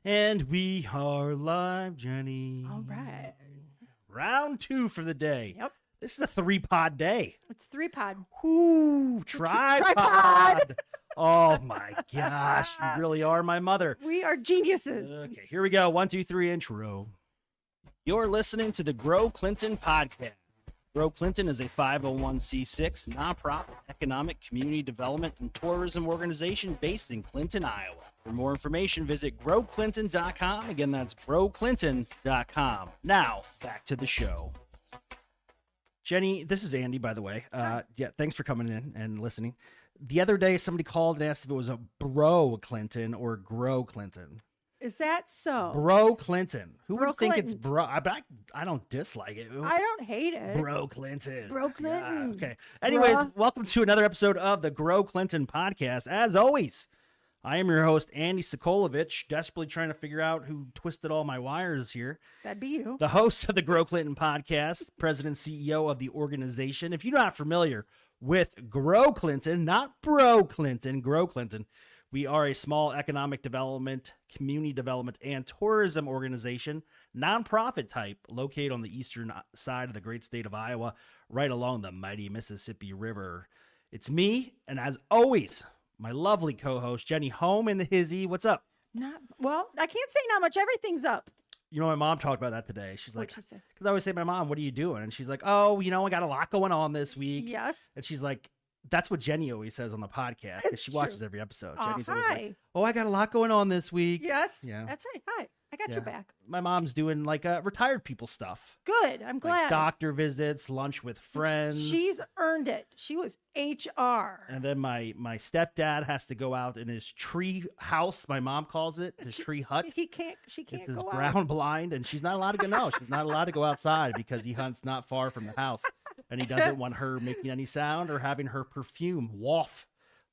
And we are live, Jenny. All right. Round 2 for the day. Yep. This is a 3-pod day. It's 3-pod. Ooh, tripod. Tripod. Oh my gosh, you really are my mother. We are geniuses. Okay, here we go. 1, 2, 3, intro. You're listening to the Grow Clinton podcast. Grow Clinton is a 501c6 nonprofit economic community development and tourism organization based in Clinton, Iowa. For more information, visit growclinton.com. Again, that's growclinton.com. Now, back to the show. Jenny, this is Andy, by the way. Yeah, thanks for coming in and listening. The other day, somebody called and asked if it was a Bro Clinton or Grow Clinton. Is that so? Bro Clinton. Who Bro would think Clinton. it's bro? I don't dislike it. I don't hate it. Bro Clinton. Bro Clinton. Yeah, okay. Anyways, Bruh. welcome to another episode of the Grow Clinton podcast. As always, I am your host, Andy Sokolovich, desperately trying to figure out who twisted all my wires here. That'd be you. The host of the Grow Clinton podcast, president CEO of the organization. If you're not familiar with Grow Clinton, not Bro Clinton, Grow Clinton, we are a small economic development, community development, and tourism organization, nonprofit type, located on the eastern side of the great state of Iowa, right along the mighty Mississippi River. It's me, and as always, my lovely co-host, Jenny Home in the hizzy. What's up? Well, I can't say not much. Everything's up. You know, my mom talked about that today. She's like, What'd she say? because I always say to my mom, what are you doing? And she's like, oh, I got a lot going on this week. Yes. And she's like, that's what Jenny always says on the podcast, because It's she watches true. every episode. Jenny's always Hi. like, oh, I got a lot going on this week. Yes. Yeah. That's right. Hi. I got Yeah. your back. My mom's doing like retired people stuff. Good. I'm glad. Like doctor visits, lunch with friends. She's earned it. She was HR. And then my stepdad has to go out in his tree house, my mom calls it, his tree hut. She can't It's his go ground out. blind, and she's not allowed to go. No, she's not allowed to go outside because he hunts not far from the house, and he doesn't want her making any sound or having her perfume waft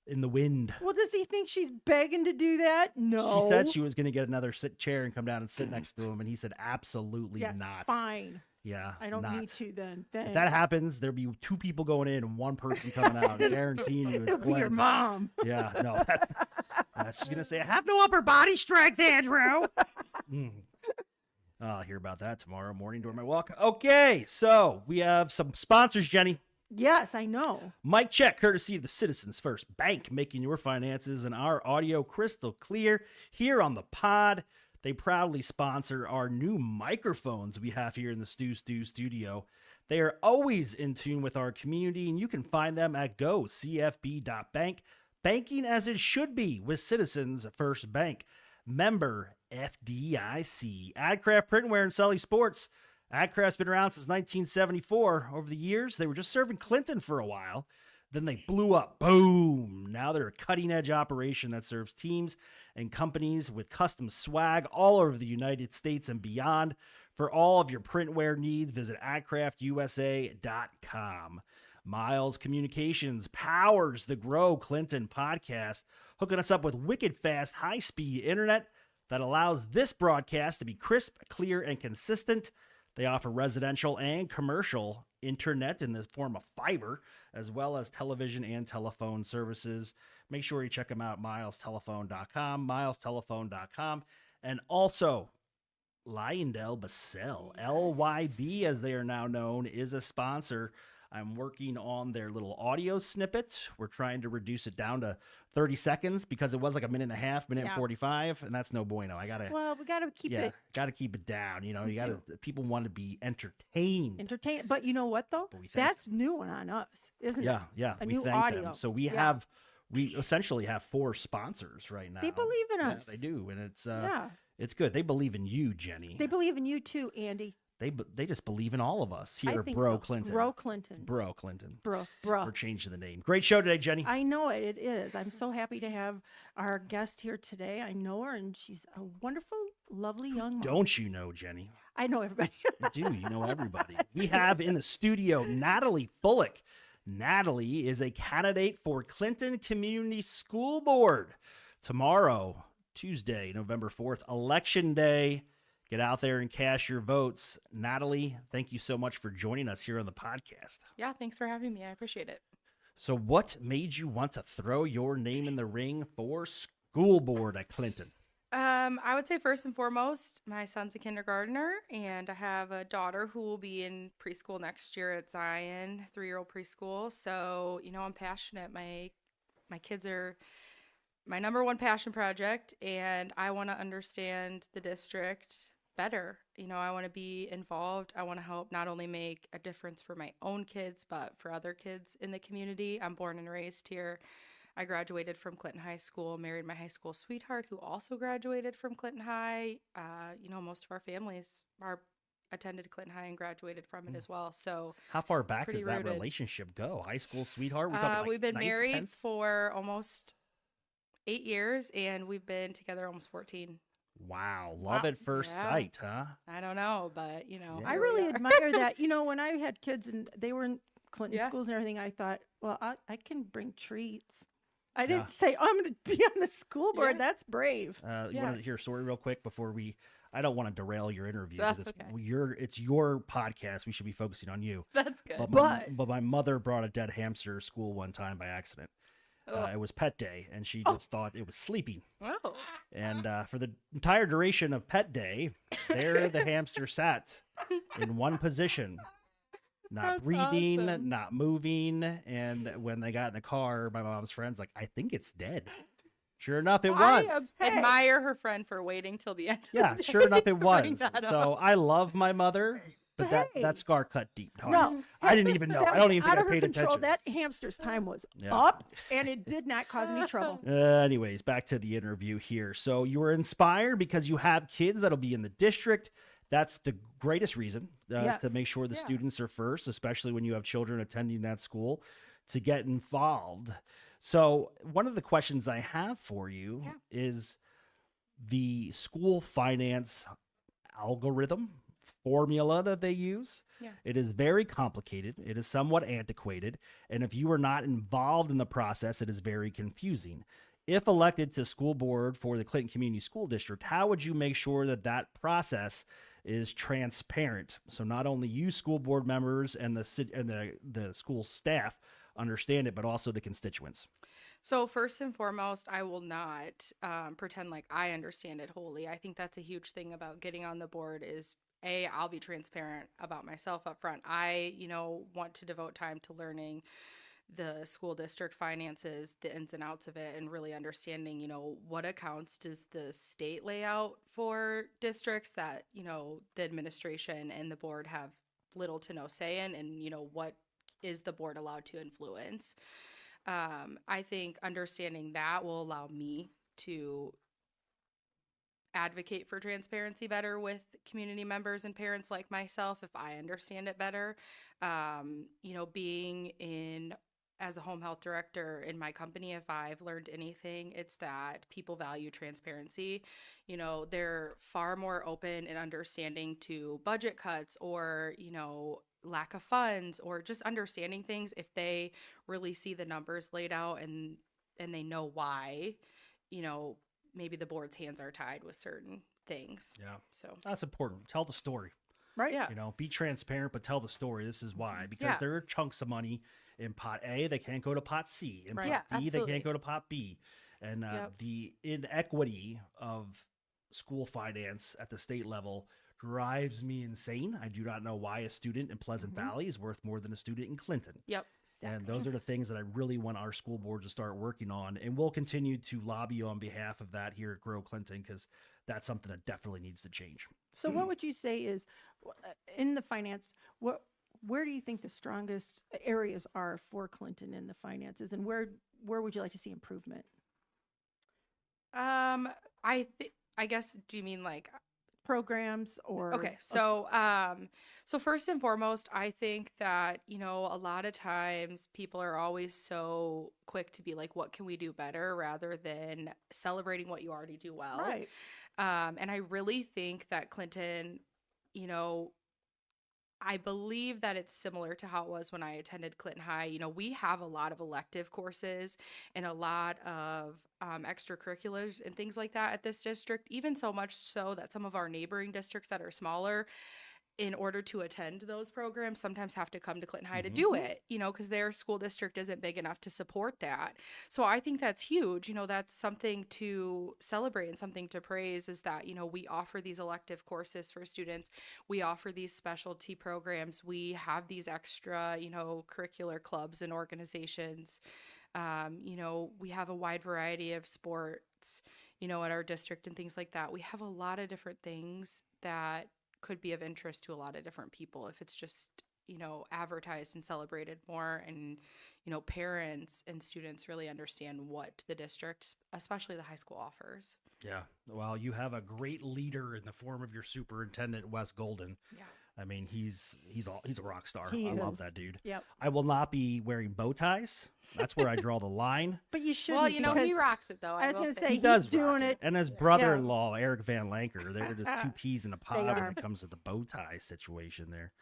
in the wind. Well, does he think she's begging to do that? No. She said she was going to get another chair and come down and sit next to him, and he said absolutely Yeah, not. Fine. Yeah, I don't not. need to then. If that happens, there'll be 2 people going in and 1 person coming out. Guaranteeing you, it's It'll be your Glenn. mom. Yeah, no, that's she's gonna say, I have no upper body strength, Andrew. I'll hear about that tomorrow morning during my walk. Okay, so we have some sponsors, Jenny. Yes, I know. Mic check, courtesy of the Citizens First Bank, making your finances and our audio crystal clear here on the pod. They proudly sponsor our new microphones we have here in the Stu studio. They are always in tune with our community, and you can find them at gocfb.bank. Banking as it should be with Citizens First Bank. Member FDIC. AdCraft Printwear and Sully Sports. AdCraft's been around since 1974. Over the years, they were just serving Clinton for a while. Then they blew up. Boom. Now they're a cutting-edge operation that serves teams and companies with custom swag all over the United States and beyond. For all of your printwear needs, visit adcraftusa.com. Miles Communications powers the Grow Clinton podcast, hooking us up with wicked fast, high-speed internet that allows this broadcast to be crisp, clear, and consistent. They offer residential and commercial internet in the form of fiber, as well as television and telephone services. Make sure you check them out, milestelephone.com, milestelephone.com, and also LyondellBasell, LYB as they are now known, is a sponsor. I'm working on their little audio snippet. We're trying to reduce it down to 30 seconds because it was like a minute and a half, minute and 45, and that's no bueno. Well, we got to keep it Gotta keep it down. You gotta, people want to be entertained. entertaining. But you know what, though? But we thank That's new one on us, isn't it? Yeah. A We new thank audio. them. So we Yeah. essentially have 4 sponsors right now. They believe in Yeah, us. they do, and it's Yeah. it's good. They believe in you, Jenny. They believe in you too, Andy. They just believe in all of us here I at think Bro so. Clinton. Bro Clinton. Bro Clinton. Bro. We're changing the name. Great show today, Jenny. I know it. It is. I'm so happy to have our guest here today. I know her, and she's a wonderful, lovely young mom. Don't you know, Jenny? I know everybody. You do. You know everybody. We have in the studio Natallie Fullick. Natallie is a candidate for Clinton Community School Board. Tomorrow, Tuesday, November 4th, Election Day. Get out there and cast your votes. Natallie, thank you so much for joining us here on the podcast. Yeah, thanks for having me. I appreciate it. So what made you want to throw your name in the ring for school board at Clinton? I would say first and foremost, my son's a kindergartner, and I have a daughter who will be in preschool next year at Zion, 3-year-old preschool. So, I'm passionate. My kids are my number one passion project, and I want to understand the district better. I want to be involved. I want to help not only make a difference for my own kids, but for other kids in the community. I'm born and raised here. I graduated from Clinton High School, married my high school sweetheart who also graduated from Clinton High. Most of our families are attended Clinton High and graduated from it Mm. as well. So How far back pretty does that rooted. relationship go? High school sweetheart? We're talking like We've been ninth, married 10th? for almost 8 years, and we've been together almost 14. Wow. Love Wow. at first Yeah. sight, huh? I don't know, but Yeah. I here we really are. admire that. When I had kids and they were in Clinton Yeah. schools and everything, I thought, well, I can bring treats. I Yeah. didn't say, oh, I'm going to be on the school board. Yeah. That's brave. You Yeah. want to hear a story real quick before I don't want to derail your interview. 'Cause That's okay. It's your podcast. We should be focusing on you. That's good. But my mother brought a dead hamster to school one time by accident. Oh. It was pet day, and she just thought it was sleeping. Oh. And for the entire duration of pet day, there the hamster sat in one position, not That's breathing, awesome. not moving. And when they got in the car, my mom's friend's like, I think it's dead. Sure enough, it I was. admire her friend for waiting till the end. Yeah, of the sure day enough, to it bring was. that So up. I love my mother, but Hey. that scar cut deep. No, I didn't even know. That I don't was even think out I of her paid control. attention. That hamster's time was Yeah. up, and it did not cause any trouble. Anyways, back to the interview here. So you were inspired because you have kids that'll be in the district. That's the greatest reason is Yes. to make sure the Yeah. students are first, especially when you have children attending that school, to get involved. So one of the questions I have for you Yeah. is the school finance algorithm formula that they use. Yeah. It is very complicated. It is somewhat antiquated. And if you are not involved in the process, it is very confusing. If elected to school board for the Clinton Community School District, how would you make sure that that process is transparent? So not only you school board members and the school staff understand it, but also the constituents. So first and foremost, I will not pretend like I understand it wholly. I think that's a huge thing about getting on the board is I'll be transparent about myself up front. I, want to devote time to learning the school district finances, the ins and outs of it, and really understanding, what accounts does the state lay out for districts that, the administration and the board have little to no say in, and, what is the board allowed to influence. I think understanding that will allow me to advocate for transparency better with community members and parents like myself if I understand it better. Being in as a home health director in my company, if I've learned anything, it's that people value transparency. They're far more open and understanding to budget cuts or, lack of funds or just understanding things if they really see the numbers laid out and they know why, maybe the board's hands are tied with certain things. Yeah. So, That's important. Tell the story. Right? yeah. Be transparent, but tell the story. This is why. Because Yeah. there are chunks of money in pot A, they can't go to pot C. In Right. pot Yeah, B, they absolutely. can't go to pot B. And Yep. the inequity of school finance at the state level drives me insane. I do not know why a student in Pleasant Mhm. Valley is worth more than a student in Clinton. Yep. And those are the things that I really want our school board to start working on. And we'll continue to lobby on behalf of that here at Grow Clinton because that's something that definitely needs to change. So, what would you say is in the finance? Where do you think the strongest areas are for Clinton in the finances, and where would you like to see improvement? I guess, do you mean like Programs or okay, so so first and foremost, I think that, a lot of times people are always so quick to be like, what can we do better rather than celebrating what you already do well. right? And I really think that Clinton, I believe that it's similar to how it was when I attended Clinton High. We have a lot of elective courses and a lot of extracurriculars and things like that at this district, even so much so that some of our neighboring districts that are smaller, in order to attend those programs, sometimes have to come to Clinton High to Mhm. do it, because their school district isn't big enough to support that. So I think that's huge. That's something to celebrate and something to praise is that, we offer these elective courses for students. We offer these specialty programs. We have these extra, curricular clubs and organizations. We have a wide variety of sports, at our district and things like that. We have a lot of different things that could be of interest to a lot of different people if it's just, advertised and celebrated more and, parents and students really understand what the district, especially the high school, offers. Yeah. Well, you have a great leader in the form of your superintendent, Wes Golden. Yeah. I mean, he's a rock star. He I love is. that dude. Yep. I will not be wearing bow ties. That's where I draw the line. But you shouldn't. Well, he because rocks it though. I was will going to say. say, He he's does rock doing it. it. And his brother-in-law, Eric Van Lanker, they're just two peas in a pod when are. it comes to the bow tie situation there.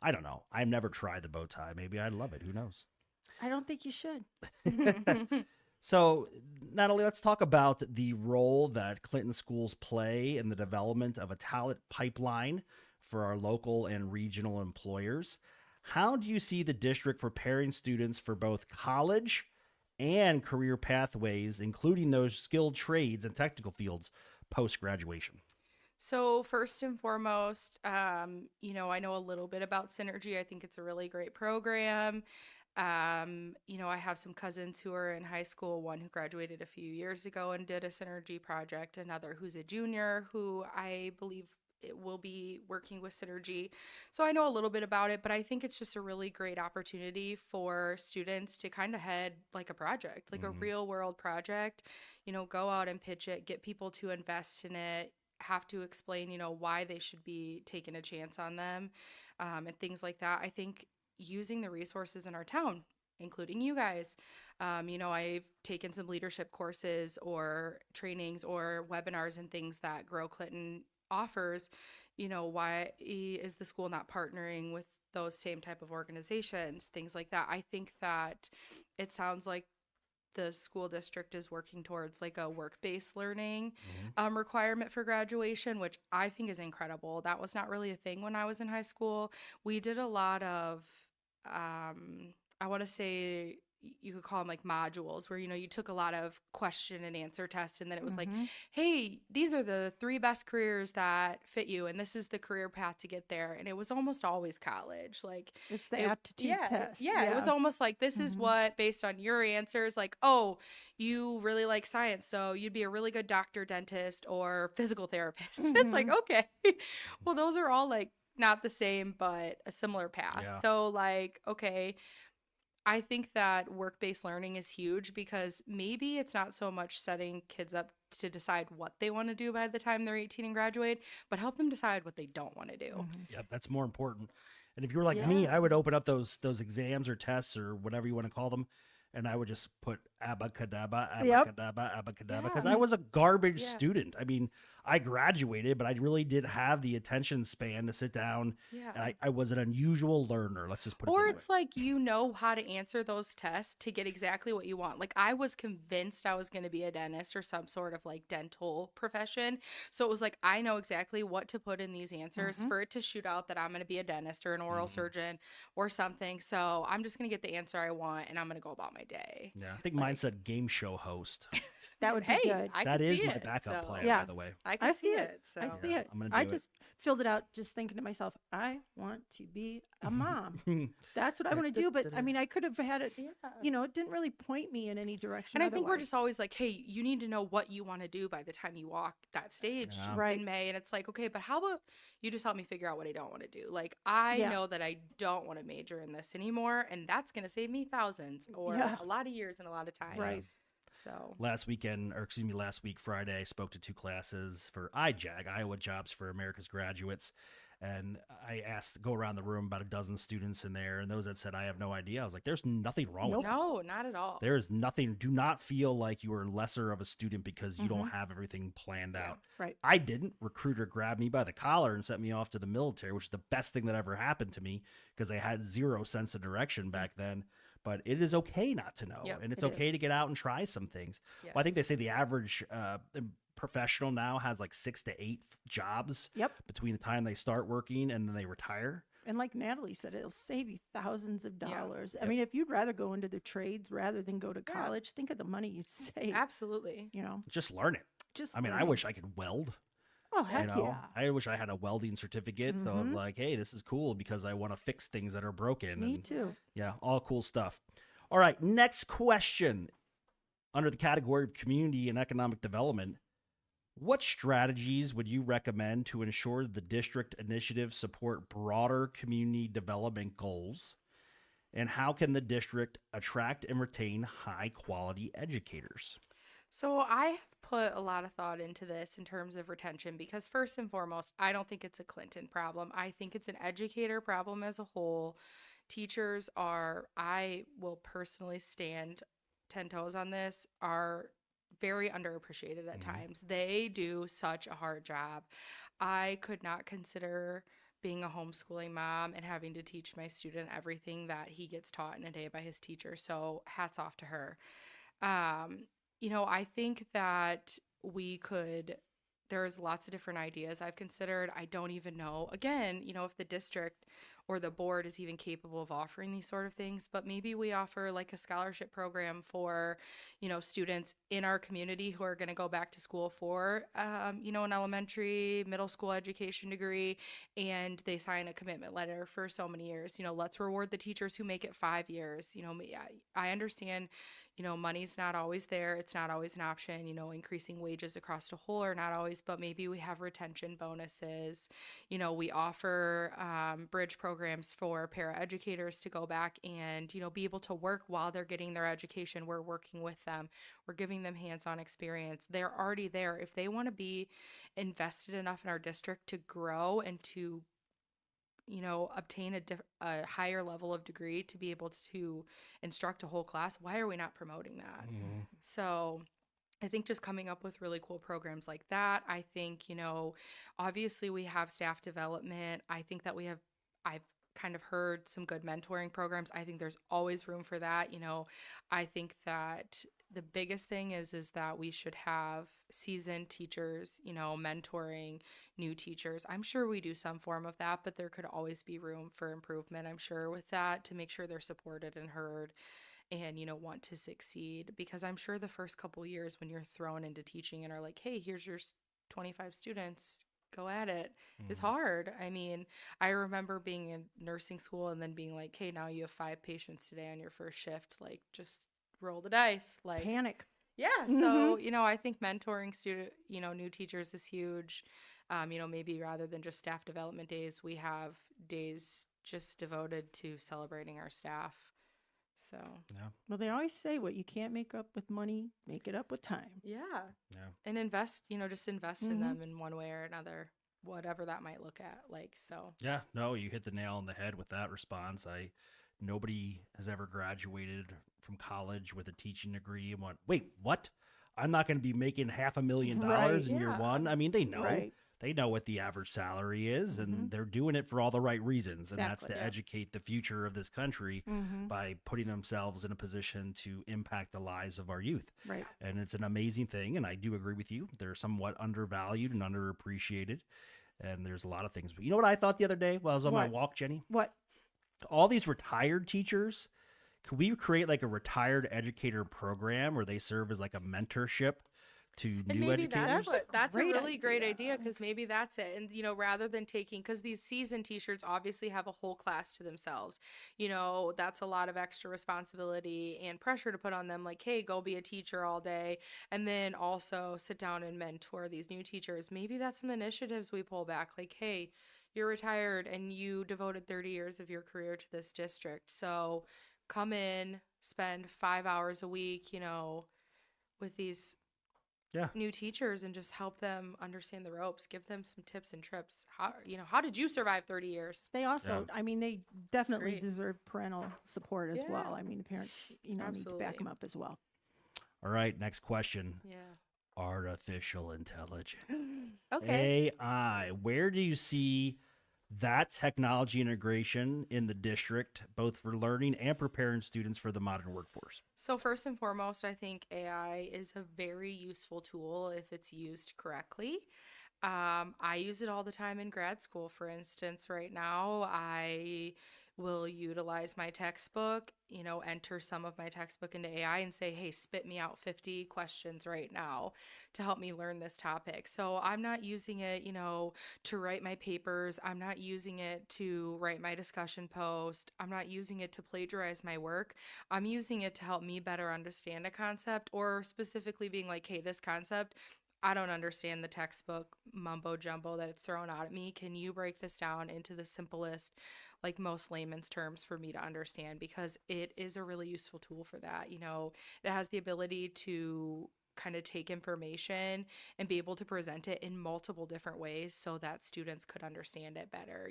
I don't know. I've never tried the bow tie. Maybe I'd love it. Who knows? I don't think you should. So, Natalie, let's talk about the role that Clinton schools play in the development of a talent pipeline for our local and regional employers. How do you see the district preparing students for both college and career pathways, including those skilled trades and technical fields post-graduation? So first and foremost, I know a little bit about Synergy. I think it's a really great program. I have some cousins who are in high school, one who graduated a few years ago and did a Synergy project, another who's a junior who I believe it will be working with Synergy. So I know a little bit about it, but I think it's just a really great opportunity for students to kind of head like a project, like a real world project, go out and pitch it, get people to invest in it, have to explain, why they should be taking a chance on them, and things like that. I think using the resources in our town, including you guys, I've taken some leadership courses or trainings or webinars and things that Grow Clinton offers. Why is the school not partnering with those same type of organizations, things like that? I think that it sounds like the school district is working towards like a work-based learning requirement for graduation, which I think is incredible. That was not really a thing when I was in high school. We did a lot of, I want to say you could call them like modules where, you took a lot of question and answer tests. And then it was like, hey, these are the 3 best careers that fit you. And this is the career path to get there. And it was almost always college. Like It's the aptitude test. Yeah, it was almost like this is what, based on your answers, like, oh, you really like science, so you'd be a really good doctor, dentist, or physical therapist. It's like, okay, well, those are all like not the same, but a similar path. Yeah. So like, okay, I think that work-based learning is huge because maybe it's not so much setting kids up to decide what they want to do by the time they're 18 and graduate, but help them decide what they don't want to do. Yep, that's more important. And if you were like me, I would open up those exams or tests or whatever you want to call them, and I would just put abacadabra, abacadabra, because I was a garbage student. I mean, I graduated, but I really did have the attention span to sit down. Yeah. And I was an unusual learner. Let's just put it Or this it's way. like how to answer those tests to get exactly what you want. Like I was convinced I was going to be a dentist or some sort of like dental profession. So it was like I know exactly what to put in these answers for it to shoot out that I'm going to be a dentist or an oral surgeon or something. So I'm just going to get the answer I want and I'm going to go about my day. Yeah, I think mine said game show host. That would be Hey, good. I That can is see my it, backup so- plan, Yeah. by the way. I can see it. So. I see Yeah, it. I'm gonna I do it. just filled it out just thinking to myself, I want to be a mom. That's what I want to do. But I mean, I could have had it, it didn't really point me in any direction. And I think we're otherwise. just always like, hey, you need to know what you want to do by the time you walk that stage Right. in May. And it's like, okay, but how about you just help me figure out what I don't want to do? Like, I know that I don't want to major in this anymore. And that's going to save me thousands or a lot of years and a lot of time. Right. So Last week, Friday, I spoke to 2 classes for IJAG, Iowa Jobs for America's Graduates. And I asked, go around the room, about a dozen students in there. And those that said, I have no idea. I was like, there's nothing wrong with that. no, not at all. There is nothing. Do not feel like you are lesser of a student because you don't have everything planned out. Right. I didn't. Recruiter grabbed me by the collar and sent me off to the military, which is the best thing that ever happened to me because I had zero sense of direction back then. But it is okay not to know. Yep, And it's it okay is. to get out and try some things. Well, I think they Yes. say the average professional now has like 6 to 8 jobs Yep. between the time they start working and then they retire. And like Natalie said, it'll save you thousands of Yeah. dollars. I Yep. mean, if you'd rather go into the trades rather than go to Yeah. college, think of the money you'd save. Absolutely. You know, Just learn it. just I mean, I learning. wish I could weld. Oh, heck yeah. I wish I had a welding certificate. So I was Mhm. like, hey, this is cool because I want to fix things that are broken. Me and too. yeah, all cool stuff. All right, next question. Under the category of community and economic development, what strategies would you recommend to ensure the district initiatives support broader community development goals? And how can the district attract and retain high quality educators? So I have put a lot of thought into this in terms of retention because first and foremost, I don't think it's a Clinton problem. I think it's an educator problem as a whole. Teachers are, I will personally stand 10 toes on this, are very underappreciated at times. They do such a hard job. I could not consider being a homeschooling mom and having to teach my student everything that he gets taught in a day by his teacher. So hats off to her. I think that there's lots of different ideas I've considered. I don't even know, again, if the district or the board is even capable of offering these sort of things, but maybe we offer like a scholarship program for, students in our community who are going to go back to school for, an elementary, middle school education degree, and they sign a commitment letter for so many years. Let's reward the teachers who make it 5 years. I understand, money's not always there. It's not always an option. Increasing wages across the whole are not always, but maybe we have retention bonuses. We offer bridge programs for paraeducators to go back and, be able to work while they're getting their education. We're working with them. We're giving them hands-on experience. They're already there. If they want to be invested enough in our district to grow and to obtain a higher level of degree to be able to instruct a whole class, why are we not promoting that? So I think just coming up with really cool programs like that. I think, obviously we have staff development. I think that I've kind of heard some good mentoring programs. I think there's always room for that. I think that the biggest thing is that we should have seasoned teachers, mentoring new teachers. I'm sure we do some form of that, but there could always be room for improvement, I'm sure, with that to make sure they're supported and heard and, want to succeed. Because I'm sure the first couple years when you're thrown into teaching and are like, hey, here's your 25 students, go at it, is hard. I mean, I remember being in nursing school and then being like, hey, now you have 5 patients today on your first shift. Like, just roll the dice. Like, Panic. yeah. So, I think mentoring new teachers is huge. Maybe rather than just staff development days, we have days just devoted to celebrating our staff. So, Yeah. Well, they always say what you can't make up with money, make it up with time. yeah. Yeah. And invest in them in one way or another, whatever that might look at like. So, Yeah, no, you hit the nail on the head with that response. Nobody has ever graduated from college with a teaching degree and went, wait, what? I'm not going to be making $500,000 Right, in year yeah. one. I mean, they know. Right. They know what the average salary is, and they're doing it for all the right reasons. And that's Exactly, to yeah. educate the future of this country by putting themselves in a position to impact the lives of our youth. Right. And it's an amazing thing. And I do agree with you. They're somewhat undervalued and underappreciated. And there's a lot of things. But you know what I thought the other day while I was on my What? walk, Jenny? What? All these retired teachers, could we create like a retired educator program where they serve as like a mentorship to and new maybe educators? that's a Great really great idea. idea because maybe that's it. And rather than taking, because these seasoned teachers obviously have a whole class to themselves, that's a lot of extra responsibility and pressure to put on them. Like, hey, go be a teacher all day, and then also sit down and mentor these new teachers. Maybe that's some initiatives we pull back. Like, hey, you're retired and you devoted 30 years of your career to this district, so come in, spend 5 hours a week, with these Yeah. new teachers and just help them understand the ropes, give them some tips and trips. How did you survive 30 years? They also, I mean, they definitely great. deserve parental support as Yeah. well. I mean, the parents, need to back Absolutely. them up as well. All right, next question. Yeah. Artificial intelligence. Okay. AI. Where do you see that technology integration in the district, both for learning and preparing students for the modern workforce? So first and foremost, I think AI is a very useful tool if it's used correctly. I use it all the time in grad school. For instance, right now, I will utilize my textbook, enter some of my textbook into AI and say, hey, spit me out 50 questions right now to help me learn this topic. So I'm not using it, to write my papers. I'm not using it to write my discussion post. I'm not using it to plagiarize my work. I'm using it to help me better understand a concept, or specifically being like, hey, this concept, I don't understand the textbook mumbo jumbo that it's thrown out at me. Can you break this down into the simplest, like most layman's terms for me to understand? Because it is a really useful tool for that. It has the ability to kind of take information and be able to present it in multiple different ways so that students could understand it better.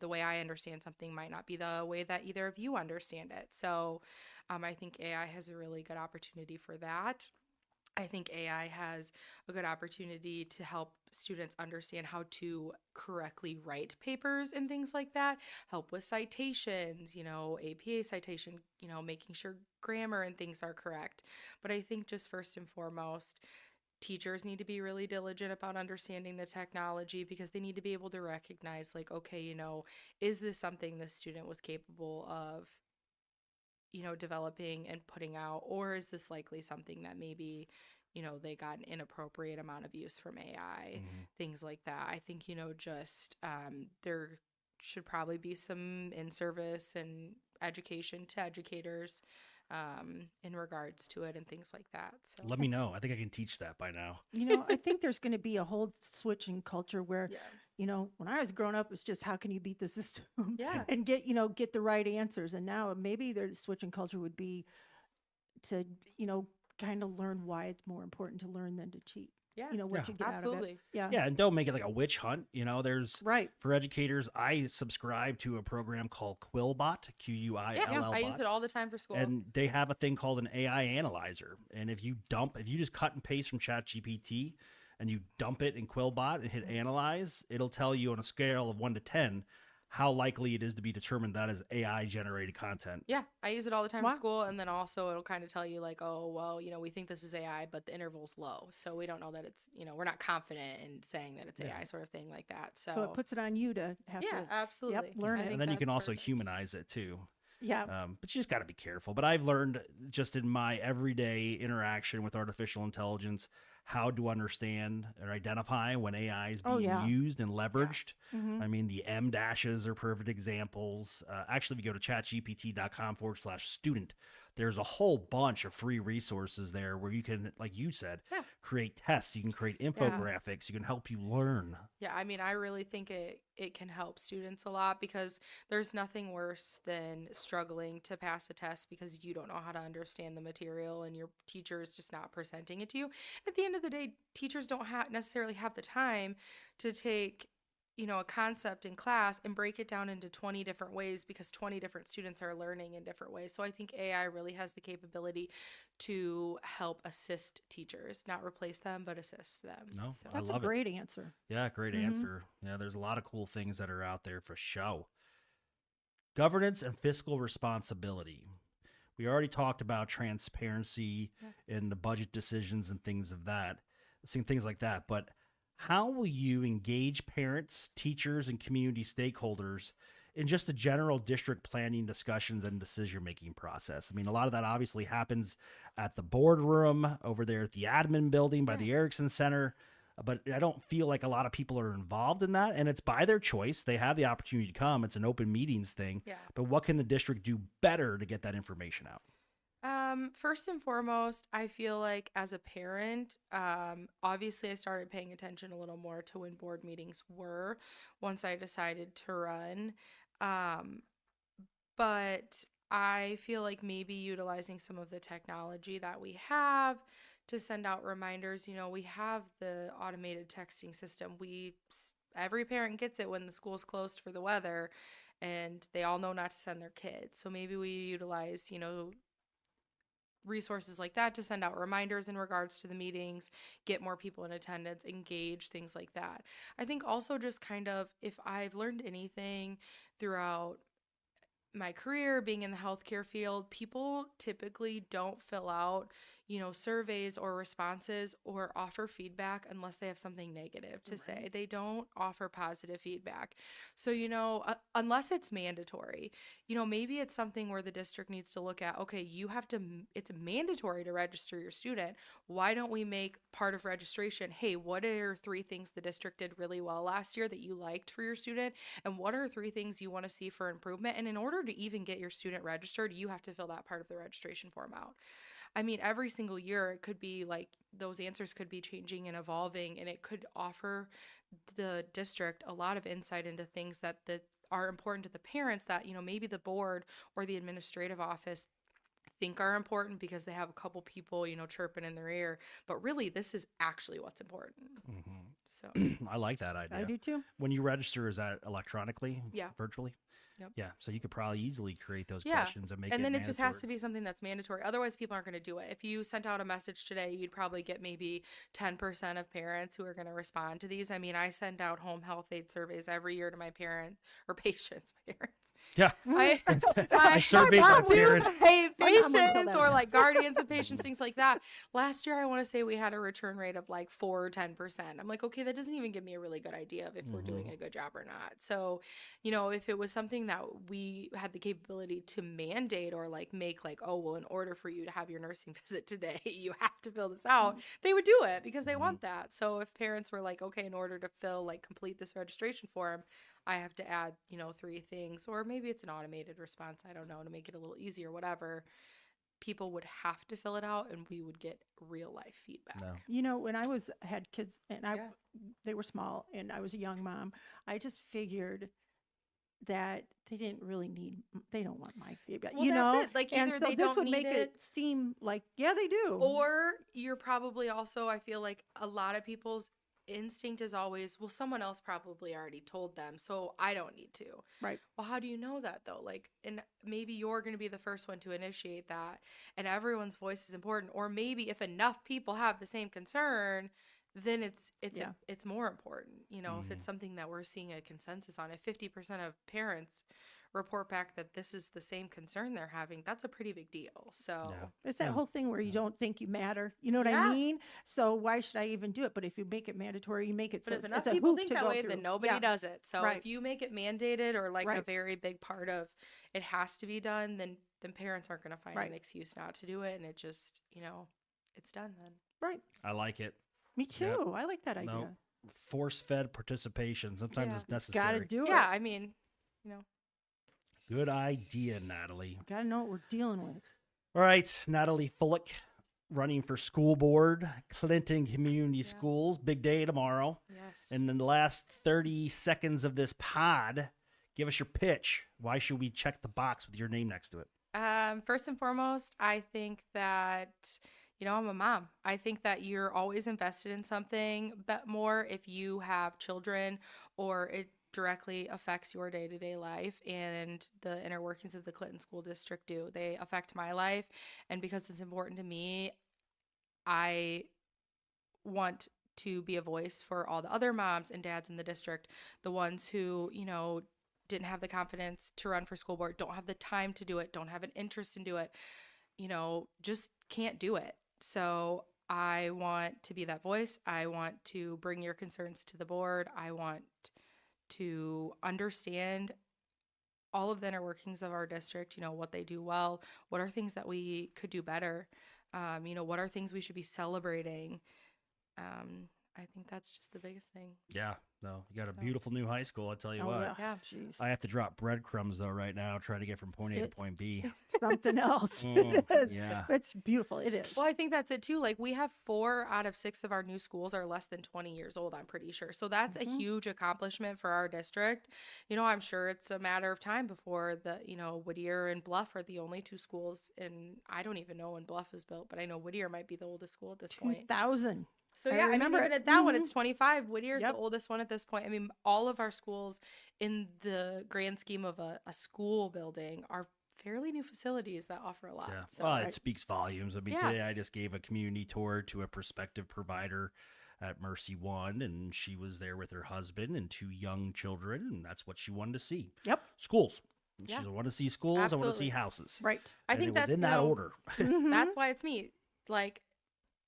The way I understand something might not be the way that either of you understand it. So I think AI has a really good opportunity for that. I think AI has a good opportunity to help students understand how to correctly write papers and things like that, help with citations, APA citation, making sure grammar and things are correct. But I think just first and foremost, teachers need to be really diligent about understanding the technology, because they need to be able to recognize, like, okay, is this something the student was capable of developing and putting out, or is this likely something that maybe, they got an inappropriate amount of use from AI, things like that. I think, just there should probably be some in-service and education to educators in regards to it and things like that. So Let me know. I think I can teach that by now. I think there's going to be a whole switch in culture where, yeah, when I was growing up, it's just how can you beat the system yeah, and get the right answers. And now maybe the switch in culture would be to, kind of learn why it's more important to learn than to cheat. yeah, What Yeah. you get out of it. absolutely. Yeah. Yeah, and don't make it like a witch hunt. There's Right. for educators, I subscribe to a program called Quillbot, Yeah, QUILL I use bot. it all the time for school. And they have a thing called an AI analyzer. And if you just cut and paste from ChatGPT and you dump it in Quillbot and hit analyze, it'll tell you on a scale of 1 to 10 how likely it is to be determined that is AI generated content. Yeah, I use it all the time Wow. for school, and then also it'll kind of tell you, like, oh, well, we think this is AI, but the interval's low, so we don't know that it's, we're not confident in saying that it's AI, sort of thing like that. So it puts it on you to have yeah, to absolutely. learn I it. think And then you that's can also perfect. humanize it too. Yeah. But you just got to be careful. But I've learned just in my everyday interaction with artificial intelligence how to understand or identify when AI is being used and leveraged. Mhm. I mean, the M dashes are perfect examples. Actually, if you go to chatgpt.com/student, there's a whole bunch of free resources there where you can, like you said, Yeah. create tests. You can create infographics. You can help you learn. Yeah, I mean, I really think it can help students a lot, because there's nothing worse than struggling to pass a test because you don't know how to understand the material and your teacher is just not presenting it to you. At the end of the day, teachers don't necessarily have the time to take, a concept in class and break it down into 20 different ways, because 20 different students are learning in different ways. So I think AI really has the capability to help assist teachers, not replace them, but assist them. No, So. I That's a love it. great answer. Yeah, great answer. Yeah, there's a lot of cool things that are out there for show. Governance and fiscal responsibility. We already talked about transparency in the budget decisions and things like that. But how will you engage parents, teachers, and community stakeholders in just the general district planning discussions and decision-making process? I mean, a lot of that obviously happens at the boardroom over there at the admin building by the Erickson Center. But I don't feel like a lot of people are involved in that, and it's by their choice. They have the opportunity to come. It's an open meetings thing. Yeah. But what can the district do better to get that information out? First and foremost, I feel like as a parent, obviously I started paying attention a little more to when board meetings were once I decided to run. But I feel like maybe utilizing some of the technology that we have to send out reminders. We have the automated texting system. Every parent gets it when the school's closed for the weather, and they all know not to send their kids. So maybe we utilize, resources like that to send out reminders in regards to the meetings, get more people in attendance, engage, things like that. I think also just kind of, if I've learned anything throughout my career being in the healthcare field, people typically don't fill out, surveys or responses or offer feedback unless they have something negative to say. They don't offer positive feedback. So, unless it's mandatory, maybe it's something where the district needs to look at, okay, it's mandatory to register your student. Why don't we make part of registration, hey, what are 3 things the district did really well last year that you liked for your student? And what are 3 things you want to see for improvement? And in order to even get your student registered, you have to fill that part of the registration form out. I mean, every single year it could be like those answers could be changing and evolving, and it could offer the district a lot of insight into things that are important to the parents that, maybe the board or the administrative office think are important because they have a couple people, chirping in their ear. But really, this is actually what's important. So I like that idea. I do too. When you register, is that electronically? Yeah. Virtually? Yep. Yeah. So you could probably easily create those Yeah. questions and make And it then it just has mandatory. to be something that's mandatory. Otherwise, people aren't going to do it. If you sent out a message today, you'd probably get maybe 10% of parents who are going to respond to these. I mean, I send out home health aid surveys every year to my parents or patients, parents. Yeah. I surveyed my parents. my My mom wouldn't fill patients that or out. like guardians of patients, things like that. Last year, I want to say we had a return rate of like 4 or 10%. I'm like, okay, that doesn't even give me a really good idea of if we're doing a good job or not. So, if it was something that we had the capability to mandate or like make like, oh, well, in order for you to have your nursing visit today, you have to fill this out, they would do it because they want that. So if parents were like, okay, in order to complete this registration form, I have to add, 3 things, or maybe it's an automated response. I don't know, to make it a little easier, whatever. People would have to fill it out and we would get real life feedback. No. When I had kids and they were small and I was a young mom, I just figured that they don't want my feedback, Well, that's it. Like, and either so they this don't would need make it seem like, yeah, they do. or you're probably also, I feel like a lot of people's instinct is always, well, someone else probably already told them, so I don't need to. Right. Well, how do you know that though? Like, and maybe you're going to be the first one to initiate that, and everyone's voice is important. Or maybe if enough people have the same concern, then it's more important. If it's something that we're seeing a consensus on, if 50% of parents report back that this is the same concern they're having, that's a pretty big deal. So It's that whole thing where you don't think you matter. You know what I mean? So why should I even do it? But if you make it mandatory, you make it but so if enough it's a people hoop think to that go way, through. then nobody does it. So Right. if you make it mandated or like a Right. very big part of it has to be done, then parents aren't going to find Right. an excuse not to do it, and it just it's done then. Right. I like it. Me too. Yep. I like that idea. No. Force-fed participation. Sometimes Yeah. it's necessary. Got to do it. Yeah, I mean, Good idea, Natalie. Got to know what we're dealing with. All right, Natallie Fullick, running for school board, Clinton Community Schools. Big day tomorrow. yes. And in the last 30 seconds of this pod, give us your pitch. Why should we check the box with your name next to it? First and foremost, I think that, I'm a mom. I think that you're always invested in something, but more if you have children or it directly affects your day-to-day life, and the inner workings of the Clinton School District do. They affect my life, and because it's important to me, I want to be a voice for all the other moms and dads in the district, the ones who, didn't have the confidence to run for school board, don't have the time to do it, don't have an interest in do it, just can't do it. So I want to be that voice. I want to bring your concerns to the board. I want to understand all of the inner workings of our district, what they do well, what are things that we could do better, what are things we should be celebrating. I think that's just the biggest thing. Yeah, no, you got a So- beautiful new high school. I tell you what. Yeah. Jeez. I have to drop breadcrumbs though right now, trying to get from point A to It's- point B. Something else. Mm, It is. yeah. It's beautiful. It is. Well, I think that's it too. Like, we have 4 out of 6 of our new schools are less than 20 years old, I'm pretty sure. So that's a huge accomplishment for our district. I'm sure it's a matter of time before Whittier and Bluff are the only 2 schools, and I don't even know when Bluff was built, but I know Whittier might be the oldest school at this point. 2000. So I yeah, I mean, remember even it. at that one, it's 25. Whittier's Yep. the oldest one at this point. I mean, all of our schools in the grand scheme of a school building are fairly new facilities that offer a lot. Yeah. So Well, it speaks volumes. I mean, Yeah. today I just gave a community tour to a prospective provider at Mercy One, and she was there with her husband and 2 young children, and that's what she wanted to see. Yep. Schools. Yeah. She want to see schools. I want to Absolutely. see houses. Right. I And think it was that's in that order. Mhm. that's why it's me. Like,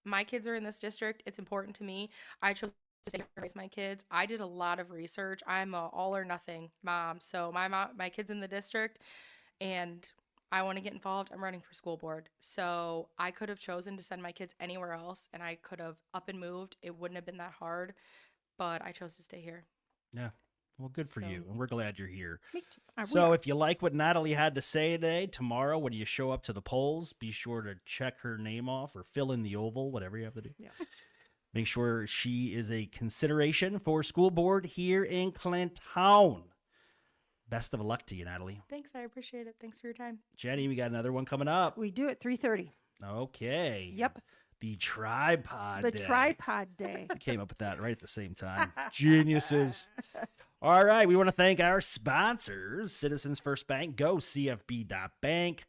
my kids are in this district. It's important to me. I chose to stay here and raise my kids. I did a lot of research. I'm a all or nothing mom. So my kids in the district, and I want to get involved. I'm running for school board. So I could have chosen to send my kids anywhere else, and I could have up and moved. It wouldn't have been that hard, but I chose to stay here. Yeah. Well, good for you. So- And we're glad you're here. Me too. We So are. if you like what Natalie had to say today, tomorrow when you show up to the polls, be sure to check her name off or fill in the oval, whatever you have to do. Yeah. Make sure she is a consideration for school board here in Clinton. Best of luck to you, Natalie. Thanks. I appreciate it. Thanks for your time. Jenny, we got another one coming up. We do at 3:30. Okay. Yep. The tripod The day. tripod day. We came up with that right at the same time. Geniuses. All right. We want to thank our sponsors, Citizens First Bank, go CFB.bank,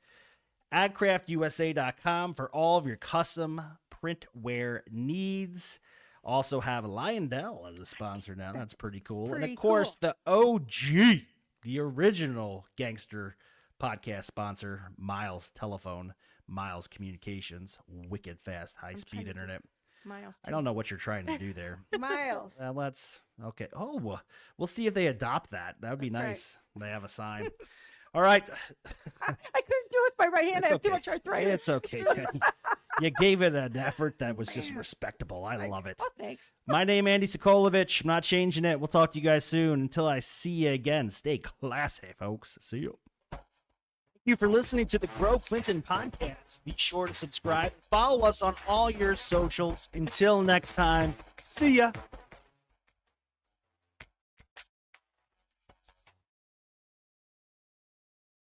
AdCraftUSA.com for all of your custom printwear needs. Also have Lyondell as a sponsor now. That's pretty cool. And Pretty of course, cool. the OG, the original gangster podcast sponsor, Miles Telephone, Miles Communications, wicked fast, trying high-speed to internet. Miles. I don't know what you're trying to do there. Miles. Let's okay. Oh, we'll see if they adopt that. That would be That's right. nice. They have a sign. All right. I couldn't do it with my right hand. I It's have too okay. much arthritis. It's okay, Jenny. You gave it an effort that was just respectable. I love it. Oh, thanks. My name, Andy Sokolovich. I'm not changing it. We'll talk to you guys soon. Until I see you again, stay classy, folks. See you. Thank you for listening to the Grow Clinton podcast. Be sure to subscribe. Follow us on all your socials. Until next time, see ya.